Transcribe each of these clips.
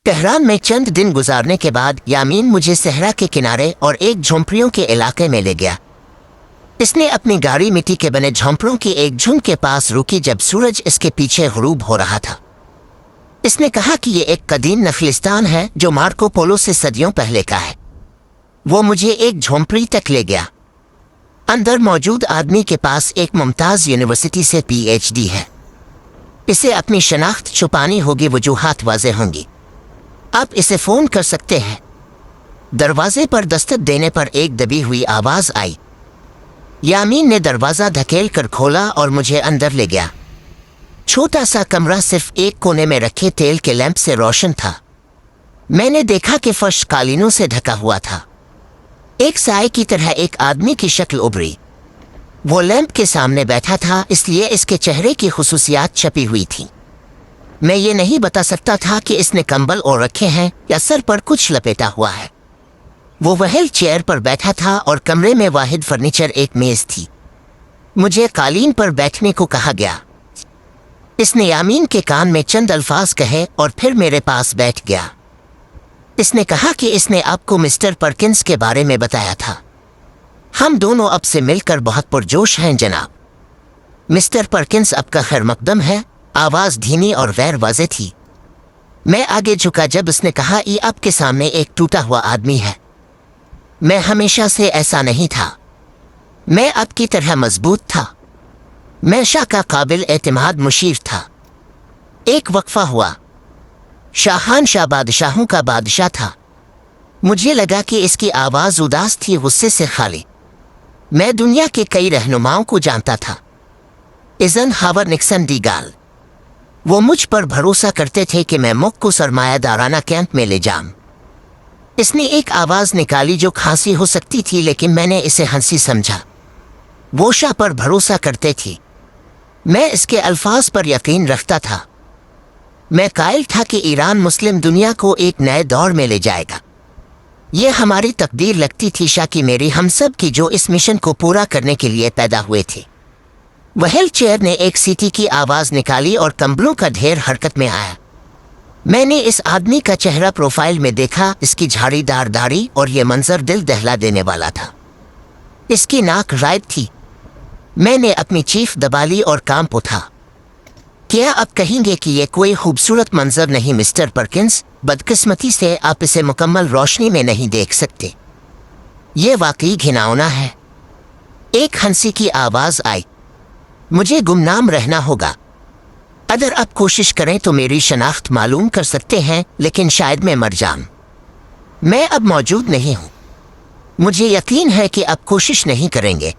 Tehran میں چند دن گزارنے کے بعد یامین مجھے صحرا کے کنارے اور ایک جھونپڑیوں کے علاقے میں لے گیا۔ اس نے اپنی گاڑی مٹی کے بنے جھونپڑوں کی ایک جھنڈ کے پاس روکی جب سورج اس کے پیچھے غروب ہو رہا تھا۔ اس نے کہا کہ یہ ایک قدیم نخلستان ہے جو مارکو پولو سے صدیوں پہلے کا ہے۔ وہ مجھے ایک جھونپڑی تک لے گیا۔ اندر موجود آدمی کے پاس ایک ممتاز یونیورسٹی سے پی ایچ ڈی ہے۔ اسے اپنی شناخت چھپانی ہوگی، وجوہات واضح ہوں گی۔ آپ اسے فون کر سکتے ہیں۔ دروازے پر دستک دینے پر ایک دبی ہوئی آواز آئی۔ یامین نے دروازہ دھکیل کر کھولا اور مجھے اندر لے گیا۔ چھوٹا سا کمرہ صرف ایک کونے میں رکھے تیل کے لیمپ سے روشن تھا۔ میں نے دیکھا کہ فرش قالینوں سے ڈھکا ہوا تھا۔ ایک سائے کی طرح ایک آدمی کی شکل ابھری۔ وہ لیمپ کے سامنے بیٹھا تھا، اس لیے اس کے چہرے کی خصوصیات چھپی ہوئی تھیں۔ میں یہ نہیں بتا سکتا تھا کہ اس نے کمبل اوڑھ رکھے ہیں یا سر پر کچھ لپیٹا ہوا ہے۔ وہ وہیل چیئر پر بیٹھا تھا اور کمرے میں واحد فرنیچر ایک میز تھی۔ مجھے قالین پر بیٹھنے کو کہا گیا۔ اس نے یامین کے کان میں چند الفاظ کہے اور پھر میرے پاس بیٹھ گیا۔ اس نے کہا کہ اس نے آپ کو مسٹر پرکنز کے بارے میں بتایا تھا۔ ہم دونوں اب سے مل کر بہت پرجوش ہیں جناب۔ مسٹر پرکنز آپ کا خیر مقدم ہے۔ آواز دھیمی اور غیر واضح تھی۔ میں آگے جھکا جب اس نے کہا یہ آپ کے سامنے ایک ٹوٹا ہوا آدمی ہے۔ میں ہمیشہ سے ایسا نہیں تھا۔ میں آپ کی طرح مضبوط تھا۔ میں شاہ کا قابل اعتماد مشیر تھا۔ ایک وقفہ ہوا۔ شاہان شاہ بادشاہوں کا بادشاہ تھا۔ مجھے لگا کہ اس کی آواز اداس تھی، غصے سے خالی۔ میں دنیا کے کئی رہنماؤں کو جانتا تھا۔ ایزن ہاور نکسن ڈی گال۔ وہ مجھ پر بھروسہ کرتے تھے کہ میں ملک کو سرمایہ دارانہ کیمپ میں لے جاؤں۔ اس نے ایک آواز نکالی جو کھانسی ہو سکتی تھی، لیکن میں نے اسے ہنسی سمجھا۔ وہ شاہ پر بھروسہ کرتے تھے۔ میں اس کے الفاظ پر یقین رکھتا تھا۔ میں قائل تھا کہ ایران مسلم دنیا کو ایک نئے دور میں لے جائے گا۔ یہ ہماری تقدیر لگتی تھی، شاہ کی، میری، ہم سب کی، جو اس مشن کو پورا کرنے کے لیے پیدا ہوئے تھے۔ وہیل چیئر نے ایک سیٹی کی آواز نکالی اور کمبلوں کا ڈھیر حرکت میں آیا۔ میں نے اس آدمی کا چہرہ پروفائل میں دیکھا، اس کی جھاڑی دار داڑھی، اور یہ منظر دل دہلا دینے والا تھا۔ اس کی ناک غائب تھی۔ میں نے اپنی چیخ دبا لی اور کانپ اٹھا۔ کیا آپ کہیں گے کہ یہ کوئی خوبصورت منظر نہیں مسٹر پرکنز؟ بدقسمتی سے آپ اسے مکمل روشنی میں نہیں دیکھ سکتے۔ یہ واقعی گھناؤنا ہے۔ ایک ہنسی کی آواز آئی۔ مجھے گمنام رہنا ہوگا۔ اگر آپ کوشش کریں تو میری شناخت معلوم کر سکتے ہیں، لیکن شاید میں مر جاؤں۔ میں اب موجود نہیں ہوں۔ مجھے یقین ہے کہ آپ کوشش نہیں کریں گے۔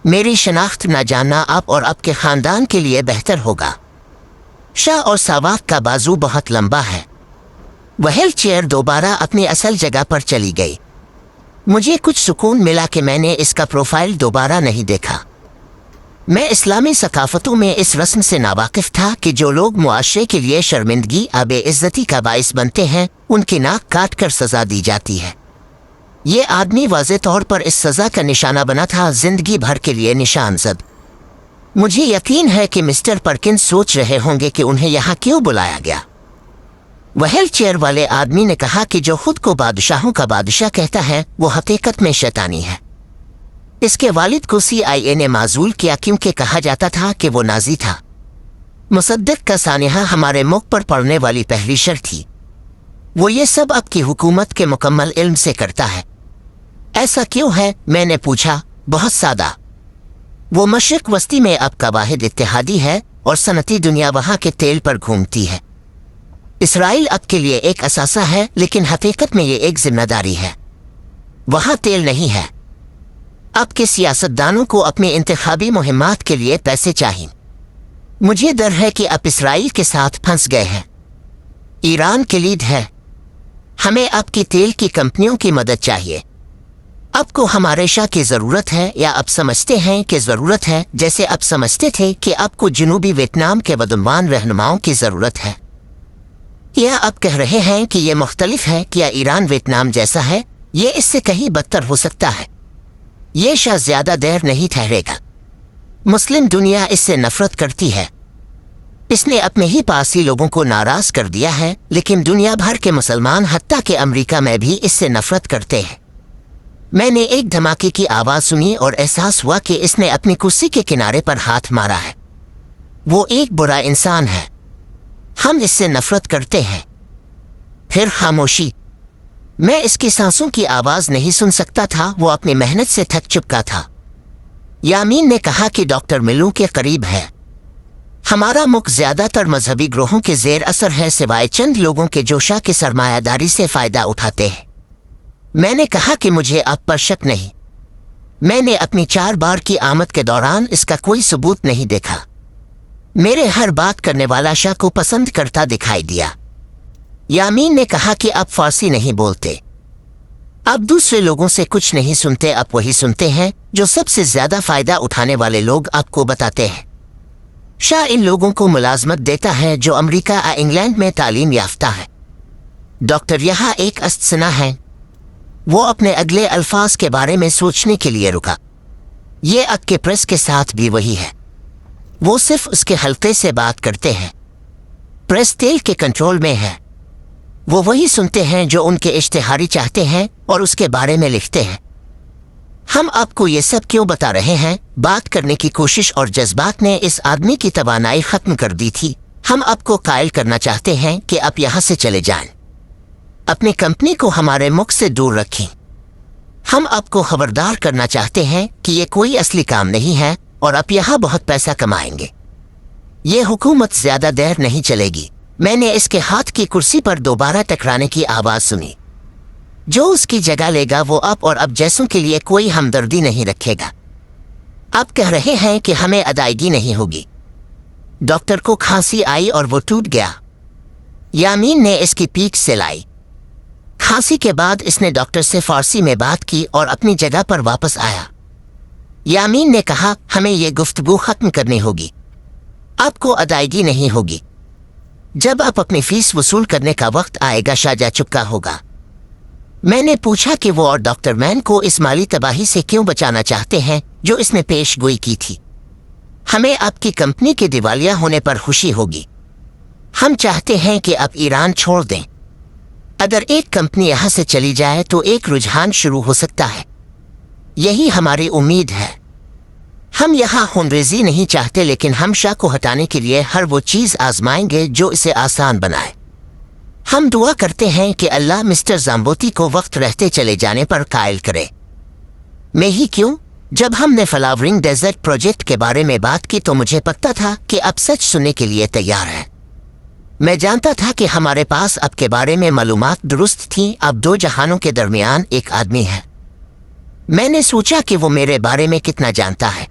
میری شناخت نہ جاننا آپ اور آپ کے خاندان کے لیے بہتر ہوگا۔ شاہ اور ساواک کا بازو بہت لمبا ہے۔ وہیل چیئر دوبارہ اپنی اصل جگہ پر چلی گئی۔ مجھے کچھ سکون ملا کہ میں نے اس کا پروفائل دوبارہ نہیں دیکھا۔ میں اسلامی ثقافتوں میں اس رسم سے ناواقف تھا کہ جو لوگ معاشرے کے لیے شرمندگی یا بے عزتی کا باعث بنتے ہیں، ان کی ناک کاٹ کر سزا دی جاتی ہے۔ یہ آدمی واضح طور پر اس سزا کا نشانہ بنا تھا، زندگی بھر کے لیے نشان زد۔ مجھے یقین ہے کہ مسٹر پرکنز سوچ رہے ہوں گے کہ انہیں یہاں کیوں بلایا گیا۔ وہیل چیئر والے آدمی نے کہا کہ جو خود کو بادشاہوں کا بادشاہ کہتا ہے وہ حقیقت میں شیطانی ہے۔ اس کے والد کو CIA نے معزول کیا کیونکہ کہا جاتا تھا کہ وہ نازی تھا۔ مصدق کا سانحہ ہمارے ملک پر پڑنے والی پہلی شرط تھی۔ وہ یہ سب آپ کی حکومت کے مکمل علم سے کرتا ہے۔ ایسا کیوں ہے؟ میں نے پوچھا۔ بہت سادہ۔ وہ مشرق وسطی میں آپ کا واحد اتحادی ہے اور صنعتی دنیا وہاں کے تیل پر گھومتی ہے۔ اسرائیل آپ کے لیے ایک اثاثہ ہے، لیکن حقیقت میں یہ ایک ذمہ داری ہے۔ وہاں تیل نہیں ہے۔ آپ کے سیاستدانوں کو اپنی انتخابی مہمات کے لیے پیسے چاہیے۔ مجھے ڈر ہے کہ آپ اسرائیل کے ساتھ پھنس گئے ہیں۔ ایران کلید ہے۔ ہمیں آپ کی تیل کی کمپنیوں کی مدد چاہیے۔ آپ کو ہمارے شاہ کی ضرورت ہے، یا آپ سمجھتے ہیں کہ ضرورت ہے، جیسے آپ سمجھتے تھے کہ آپ کو جنوبی ویتنام کے بدعنوان رہنماؤں کی ضرورت ہے؟ یا آپ کہہ رہے ہیں کہ یہ مختلف ہے؟ کیا ایران ویتنام جیسا ہے؟ یہ اس سے کہیں بدتر ہو سکتا ہے۔ یہ شاہ زیادہ دیر نہیں ٹھہرے گا۔ مسلم دنیا اس سے نفرت کرتی ہے۔ اس نے اپنے ہی پاسی لوگوں کو ناراض کر دیا ہے، لیکن دنیا بھر کے مسلمان حتیٰ کہ امریکہ میں بھی اس سے نفرت کرتے ہیں۔ میں نے ایک دھماکے کی آواز سنی اور احساس ہوا کہ اس نے اپنی کرسی کے کنارے پر ہاتھ مارا ہے۔ وہ ایک برا انسان ہے، ہم اس سے نفرت کرتے ہیں۔ پھر خاموشی۔ میں اس کی سانسوں کی آواز نہیں سن سکتا تھا، وہ اپنی محنت سے تھک چکا تھا۔ یامین نے کہا کہ ڈاکٹر ملو کے قریب ہے۔ ہمارا ملک زیادہ تر مذہبی گروہوں کے زیر اثر ہے، سوائے چند لوگوں کے جو شاہ کی سرمایہ داری سے فائدہ اٹھاتے ہیں۔ میں نے کہا کہ مجھے آپ پر شک نہیں۔ میں نے اپنی 4 بار کی آمد کے دوران اس کا کوئی ثبوت نہیں دیکھا۔ میرے ہر بات کرنے والا شاہ کو پسند کرتا دکھائی دیا۔ یامین نے کہا کہ آپ فارسی نہیں بولتے، آپ دوسرے لوگوں سے کچھ نہیں سنتے، آپ وہی سنتے ہیں جو سب سے زیادہ فائدہ اٹھانے والے لوگ آپ کو بتاتے ہیں۔ شاہ ان لوگوں کو ملازمت دیتا ہے جو امریکہ اور انگلینڈ میں تعلیم یافتہ ہے۔ ڈاکٹر یہاں ایک استثنا ہے۔ وہ اپنے اگلے الفاظ کے بارے میں سوچنے کے لیے رکا۔ یہ اک کے پریس کے ساتھ بھی وہی ہے، وہ صرف اس کے حلقے سے بات کرتے ہیں۔ پریس تیل کے کنٹرول میں ہے، وہ وہی سنتے ہیں جو ان کے اشتہاری چاہتے ہیں اور اس کے بارے میں لکھتے ہیں۔ ہم آپ کو یہ سب کیوں بتا رہے ہیں؟ بات کرنے کی کوشش اور جذبات نے اس آدمی کی توانائی ختم کر دی تھی۔ ہم آپ کو قائل کرنا چاہتے ہیں کہ آپ یہاں سے چلے جائیں، اپنی کمپنی کو ہمارے ملک سے دور رکھیں۔ ہم آپ کو خبردار کرنا چاہتے ہیں کہ یہ کوئی اصلی کام نہیں ہے اور آپ یہاں بہت پیسہ کمائیں گے۔ یہ حکومت زیادہ دیر نہیں چلے گی۔ میں نے اس کے ہاتھ کی کرسی پر دوبارہ ٹکرانے کی آواز سنی۔ جو اس کی جگہ لے گا وہ آپ اور اب جیسوں کے لیے کوئی ہمدردی نہیں رکھے گا۔ آپ کہہ رہے ہیں کہ ہمیں ادائیگی نہیں ہوگی۔ ڈاکٹر کو کھانسی آئی اور وہ ٹوٹ گیا۔ یامین نے اس کی پیٹھ سے لائی۔ کھانسی کے بعد اس نے ڈاکٹر سے فارسی میں بات کی اور اپنی جگہ پر واپس آیا۔ یامین نے کہا، ہمیں یہ گفتگو ختم کرنی ہوگی، آپ کو ادائیگی نہیں ہوگی۔ جب آپ اپنی فیس وصول کرنے کا وقت آئے گا شاہ جا چکا ہوگا۔ میں نے پوچھا کہ وہ اور ڈاکٹر مین کو اس مالی تباہی سے کیوں بچانا چاہتے ہیں جو اس نے پیش گوئی کی تھی۔ ہمیں آپ کی کمپنی کے دیوالیہ ہونے پر خوشی ہوگی۔ ہم چاہتے ہیں کہ آپ ایران چھوڑ دیں۔ اگر ایک کمپنی یہاں سے چلی جائے تو ایک رجحان شروع ہو سکتا ہے، یہی ہماری امید ہے۔ ہم یہاں خونریزی نہیں چاہتے، لیکن ہم شاہ کو ہٹانے کے لیے ہر وہ چیز آزمائیں گے جو اسے آسان بنائے۔ ہم دعا کرتے ہیں کہ اللہ مسٹر زامبوتی کو وقت رہتے چلے جانے پر قائل کرے۔ میں ہی کیوں؟ جب ہم نے فلاورنگ ڈیزرٹ پروجیکٹ کے بارے میں بات کی تو مجھے پتا تھا کہ آپ سچ سننے کے لیے تیار ہیں۔ میں جانتا تھا کہ ہمارے پاس آپ کے بارے میں معلومات درست تھیں۔ آپ 2 جہانوں کے درمیان ایک آدمی ہے۔ میں نے سوچا کہ وہ میرے بارے میں کتنا جانتا ہے۔